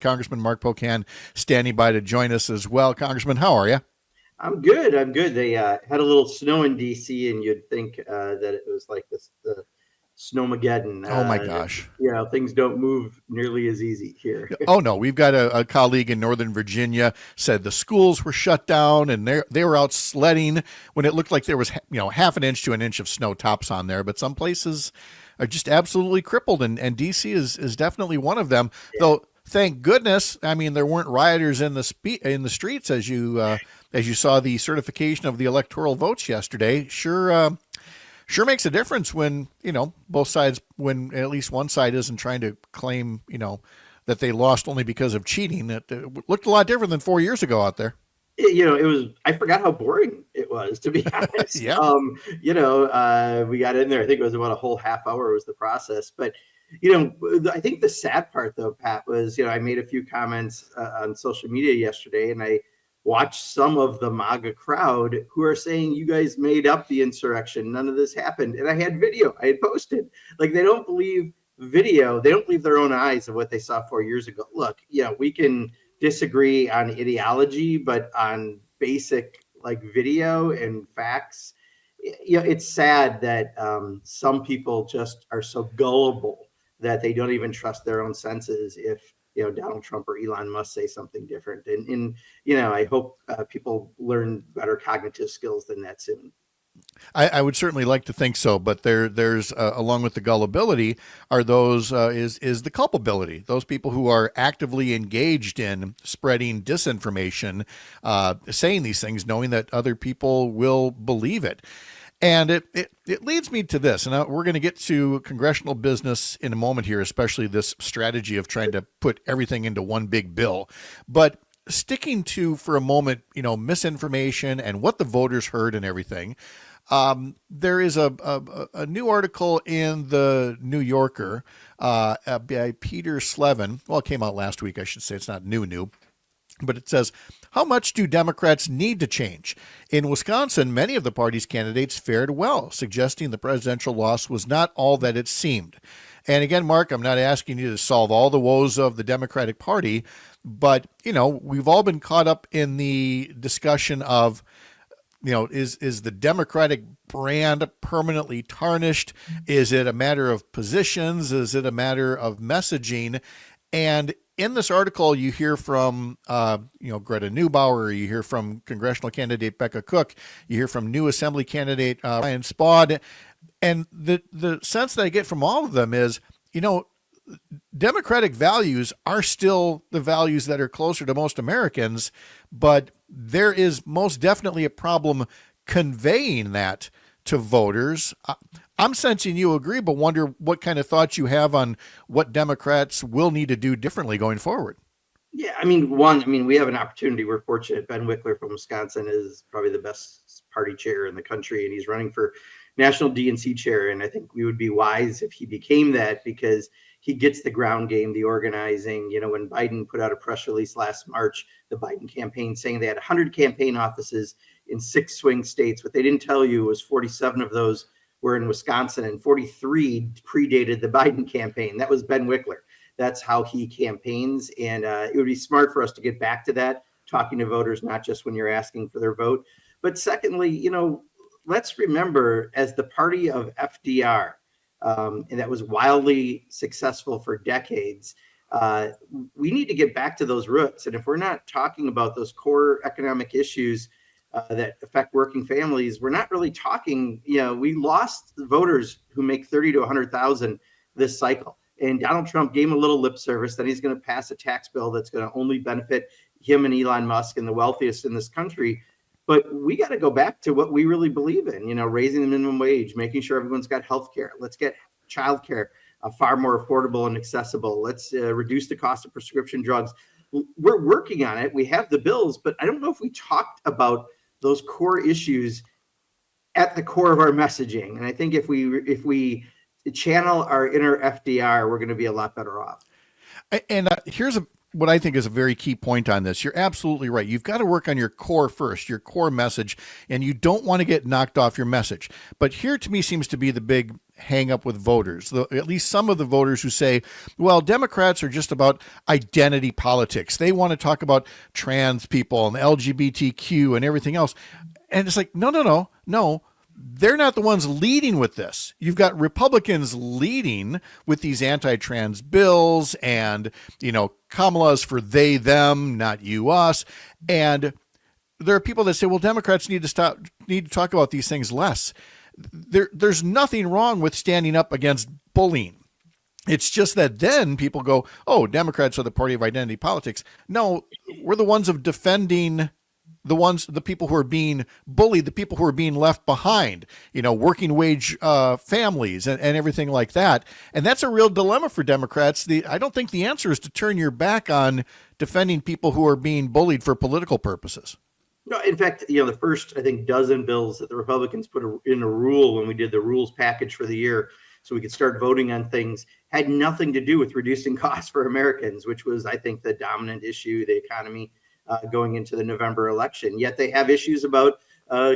Congressman Mark Pocan standing by to join us as well. Congressman, how are you? I'm good. I'm good. They had a little snow in DC, and you'd think that it was like the snowmageddon. Oh my gosh. Things don't move nearly as easy here. Oh no, we've got a colleague in Northern Virginia said the schools were shut down and they were out sledding when it looked like there was half an inch to an inch of snow tops on there. But some places are just absolutely crippled, and DC is definitely one of them. Yeah. Though thank goodness, I mean there weren't rioters in the streets as you saw the certification of the electoral votes yesterday. Sure makes a difference when, both sides, when at least one side isn't trying to claim, that they lost only because of cheating. It looked a lot different than 4 years ago out there. It was, I forgot how boring it was, to be honest. Yeah. We got in there, I think it was about a whole half hour was the process. But, I think the sad part though, Pat, was, I made a few comments on social media yesterday, and I watch some of the MAGA crowd who are saying you guys made up the insurrection. None of this happened. And I had video I had posted. Like, they don't believe video. They don't believe their own eyes of what they saw 4 years ago. Look, we can disagree on ideology, but on basic like video and facts, it's sad that some people just are so gullible that they don't even trust their own senses if Donald Trump or Elon Musk say something different. And I hope people learn better cognitive skills than that soon. I would certainly like to think so, but there's along with the gullibility are those is the culpability. Those people who are actively engaged in spreading disinformation, saying these things, knowing that other people will believe it. And it leads me to this, and we're going to get to congressional business in a moment here, especially this strategy of trying to put everything into one big bill. But sticking to, for a moment, misinformation and what the voters heard and everything, there is a new article in the New Yorker by Peter Slevin. Well, it came out last week, I should say. It's not new. But it says, how much do Democrats need to change? In Wisconsin, many of the party's candidates fared well, suggesting the presidential loss was not all that it seemed. And again, Mark, I'm not asking you to solve all the woes of the Democratic Party, but, we've all been caught up in the discussion of, is the Democratic brand permanently tarnished? Is it a matter of positions? Is it a matter of messaging? And in this article, you hear from, Greta Neubauer, you hear from congressional candidate Becca Cook, you hear from new assembly candidate Ryan Spaulding, and the sense that I get from all of them is, Democratic values are still the values that are closer to most Americans, but there is most definitely a problem conveying that to voters. I'm sensing you agree, but wonder what kind of thoughts you have on what Democrats will need to do differently going forward. Yeah, we have an opportunity. We're fortunate. Ben Wickler from Wisconsin is probably the best party chair in the country, and he's running for national DNC chair. And I think we would be wise if he became that, because he gets the ground game, the organizing. When Biden put out a press release last March, the Biden campaign saying they had 100 campaign offices in 6 swing states. What they didn't tell you was 47 of those were in Wisconsin, and 43 predated the Biden campaign. That was Ben Wickler. That's how he campaigns. And it would be smart for us to get back to that, talking to voters, not just when you're asking for their vote. But secondly, let's remember, as the party of FDR, and that was wildly successful for decades, we need to get back to those roots. And if we're not talking about those core economic issues that affect working families, we're not really talking. We lost voters who make 30 to 100,000 this cycle. And Donald Trump gave him a little lip service that he's going to pass a tax bill that's going to only benefit him and Elon Musk and the wealthiest in this country. But we got to go back to what we really believe in, raising the minimum wage, making sure everyone's got health care. Let's get childcare far more affordable and accessible. Let's reduce the cost of prescription drugs. We're working on it. We have the bills, but I don't know if we talked about those core issues at the core of our messaging. And I think if we channel our inner FDR, we're going to be a lot better off. And here's what I think is a very key point on this. You're absolutely right. You've got to work on your core first, your core message, and you don't want to get knocked off your message. But here to me seems to be the big hang up with voters, at least some of the voters who say, well, Democrats are just about identity politics. They want to talk about trans people and LGBTQ and everything else. And it's like, no. They're not the ones leading with this. You've got Republicans leading with these anti-trans bills and, Kamala's for they, them, not you, us. And there are people that say, well, Democrats need to talk about these things less. There's nothing wrong with standing up against bullying. It's just that then people go, oh, Democrats are the party of identity politics. No, we're the ones of defending the people who are being bullied, the people who are being left behind, working wage families and everything like that. And that's a real dilemma for Democrats. I don't think the answer is to turn your back on defending people who are being bullied for political purposes. No, in fact, the first, I think, dozen bills that the Republicans put in a rule when we did the rules package for the year so we could start voting on things had nothing to do with reducing costs for Americans, which was, I think, the dominant issue, the economy. Going into the November election. Yet they have issues about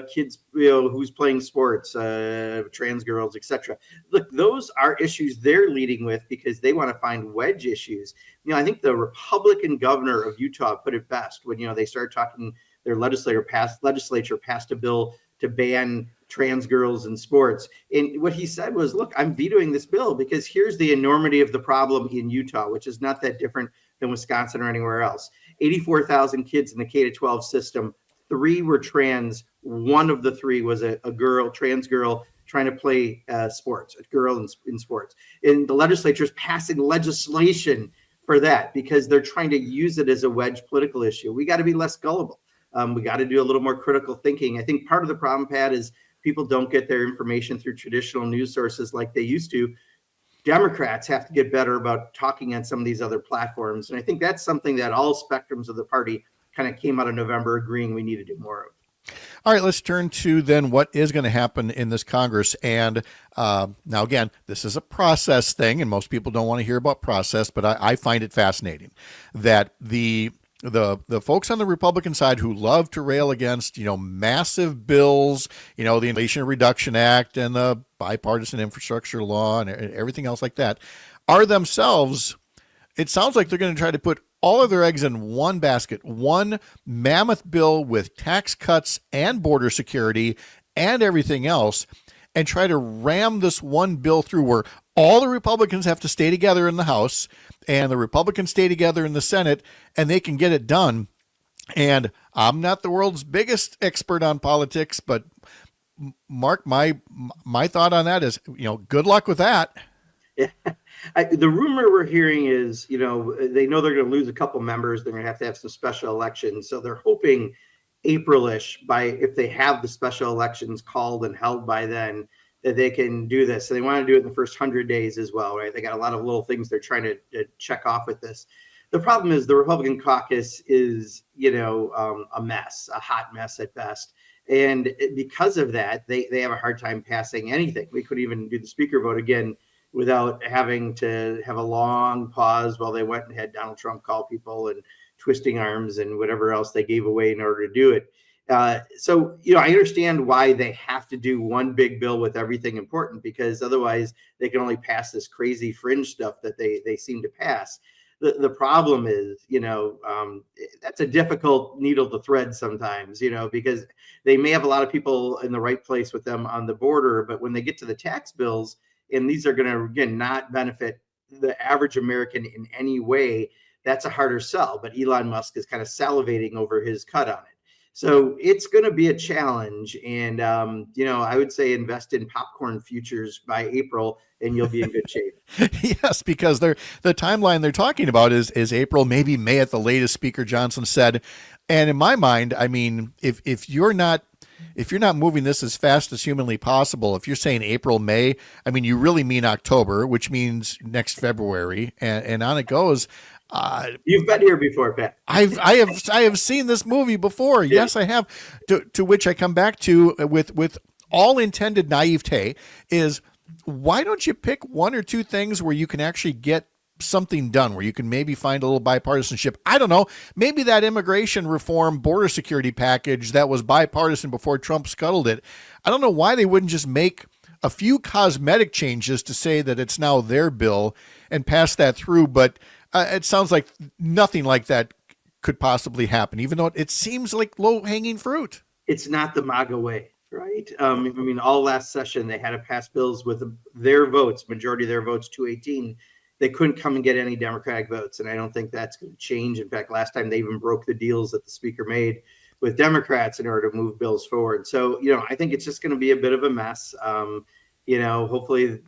kids, who's playing sports, trans girls, etc. Look, those are issues they're leading with because they want to find wedge issues. I think the Republican governor of Utah put it best when, they started talking, their legislature passed a bill to ban trans girls in sports. And what he said was, look, I'm vetoing this bill because here's the enormity of the problem in Utah, which is not that different than Wisconsin or anywhere else. 84,000 kids in the K-12 system. 3 were trans. One of the 3 was a girl, trans girl, trying to play sports, a girl in sports. And the legislature is passing legislation for that because they're trying to use it as a wedge political issue. We got to be less gullible. We got to do a little more critical thinking. I think part of the problem, Pat, is people don't get their information through traditional news sources like they used to. Democrats have to get better about talking on some of these other platforms. And I think that's something that all spectrums of the party kind of came out of November agreeing we need to do more of. All right, let's turn to then what is going to happen in this Congress. And now, again, this is a process thing, and most people don't want to hear about process, but I find it fascinating that the folks on the Republican side who love to rail against, massive bills, the Inflation Reduction Act and the bipartisan infrastructure law and everything else like that, are themselves, it sounds like they're going to try to put all of their eggs in one basket, one mammoth bill with tax cuts and border security and everything else, and try to ram this one bill through where all the Republicans have to stay together in the House and the Republicans stay together in the Senate, and they can get it done. And I'm not the world's biggest expert on politics, but Mark, my thought on that is, good luck with that. Yeah. The rumor we're hearing is, they know they're going to lose a couple members. They're going to have some special elections. So they're hoping April-ish, if they have the special elections called and held by then, that they can do this. So they want to do it in the first 100 days as well, right? They got a lot of little things they're trying to check off with this. The problem is the Republican caucus is, a mess, a hot mess at best. And because of that, they have a hard time passing anything. We couldn't even do the speaker vote again without having to have a long pause while they went and had Donald Trump call people and twisting arms and whatever else they gave away in order to do it. So, I understand why they have to do one big bill with everything important, because otherwise they can only pass this crazy fringe stuff that they seem to pass. The problem is, that's a difficult needle to thread sometimes, because they may have a lot of people in the right place with them on the border, but when they get to the tax bills, and these are going to, again, not benefit the average American in any way, that's a harder sell. But Elon Musk is kind of salivating over his cut on it. So it's going to be a challenge. And, I would say invest in popcorn futures by April and you'll be in good shape. Yes, because the timeline they're talking about is April, maybe May at the latest, Speaker Johnson said. And in my mind, I mean, if you're not moving this as fast as humanly possible, if you're saying April, May, I mean, you really mean October, which means next February, and on it goes. You've been here before, Pat. I have seen this movie before. Yeah. Yes, I have. To which I come back to with all intended naivete is, why don't you pick one or two things where you can actually get something done where you can maybe find a little bipartisanship. I don't know. Maybe that immigration reform border security package that was bipartisan before Trump scuttled it. I don't know why they wouldn't just make a few cosmetic changes to say that it's now their bill and pass that through. But it sounds like nothing like that could possibly happen, even though it seems like low-hanging fruit. It's not the MAGA way, right? I mean, all last session, they had to pass bills with their votes, majority of their votes, 218. They couldn't come and get any Democratic votes. And I don't think that's going to change. In fact, last time they even broke the deals that the speaker made with Democrats in order to move bills forward. So, I think it's just going to be a bit of a mess. Hopefully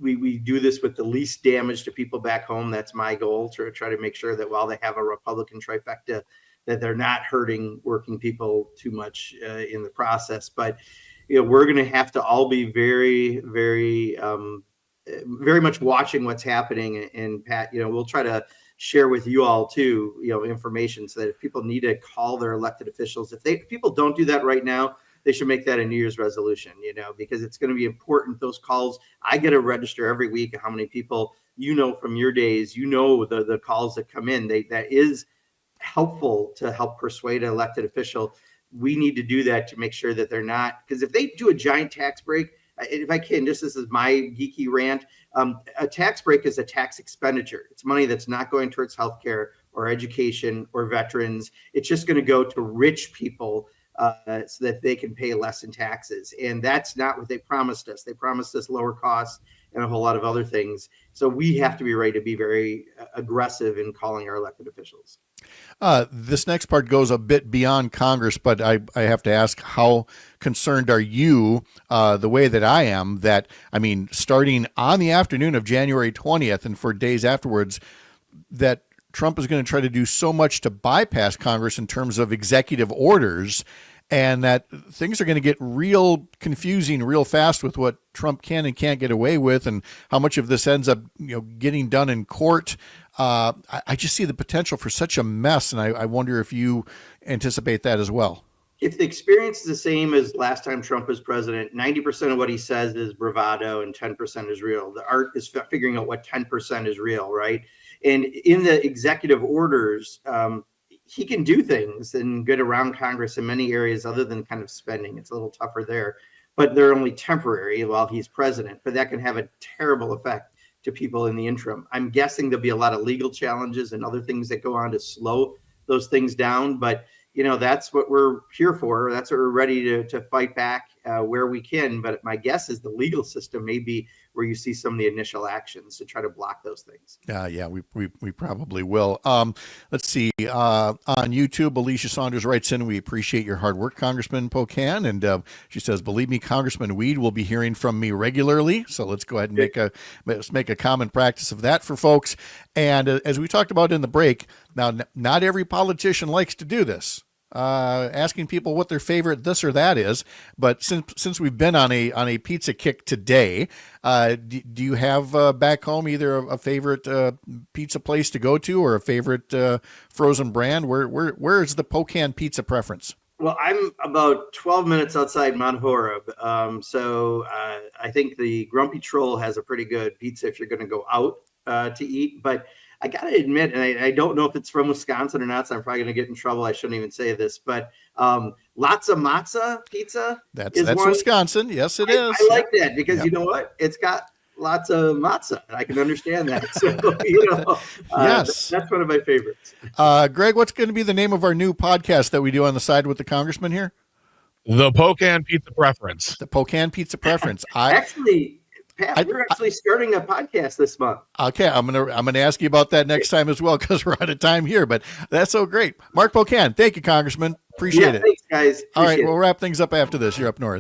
we do this with the least damage to people back home. That's my goal, to try to make sure that while they have a Republican trifecta, that they're not hurting working people too much in the process. But, we're going to have to all be very, very, very much watching what's happening. And Pat, we'll try to share with you all too, information so that if people need to call their elected officials, if people don't do that right now, they should make that a New Year's resolution, because it's going to be important. Those calls, I get a register every week of how many people, from your days, the calls that come in, that is helpful to help persuade an elected official. We need to do that to make sure that they're not, because if they do a giant tax break, if I can, this is my geeky rant, a tax break is a tax expenditure. It's money that's not going towards healthcare or education or veterans. It's just going to go to rich people so that they can pay less in taxes. And that's not what they promised us. They promised us lower costs and a whole lot of other things. So we have to be ready to be very aggressive in calling our elected officials. This next part goes a bit beyond Congress, but I have to ask, how concerned are you the way that I am that, starting on the afternoon of January 20th and for days afterwards, that Trump is going to try to do so much to bypass Congress in terms of executive orders, and that things are going to get real confusing real fast with what Trump can and can't get away with, and how much of this ends up, getting done in court. I just see the potential for such a mess, and I wonder if you anticipate that as well. If the experience is the same as last time Trump was president, 90% of what he says is bravado and 10% is real. The art is figuring out what 10% is real, right? And in the executive orders, he can do things and get around Congress in many areas other than kind of spending. It's a little tougher there, but they're only temporary while he's president. But that can have a terrible effect to people in the interim. I'm guessing there'll be a lot of legal challenges and other things that go on to slow those things down. But, that's what we're here for. That's what we're ready to fight back where we can. But my guess is the legal system may be where you see some of the initial actions to try to block those things. Yeah, we probably will. Let's see. On YouTube, Alicia Saunders writes in, "We appreciate your hard work, Congressman Pocan." And she says, "Believe me, Congressman Weed will be hearing from me regularly." So let's go ahead and make a common practice of that for folks. And as we talked about in the break, now, not every politician likes to do this. Asking people what their favorite this or that is, but since we've been on a pizza kick today, do you have back home either a favorite pizza place to go to or a favorite frozen brand? Where is the Pocan pizza preference? Well, I'm about 12 minutes outside Mount Horeb, so I think the Grumpy Troll has a pretty good pizza if you're going to go out to eat, but I got to admit, and I don't know if it's from Wisconsin or not, so I'm probably going to get in trouble. I shouldn't even say this, but Lots of Matza pizza. That's Wisconsin. Yes, it is. I like that because you know what? It's got lots of matzah. I can understand that. So, yes, that's one of my favorites. Greg, what's going to be the name of our new podcast that we do on the side with the congressman here? The Pocan Pizza Preference. The Pocan Pizza Preference. Pat, we're actually starting a podcast this month. Okay, I'm gonna ask you about that next time as well because we're out of time here. But that's so great, Mark Pocan. Thank you, Congressman. Appreciate it. Thanks, guys. All right, we'll wrap things up after this. You're up north.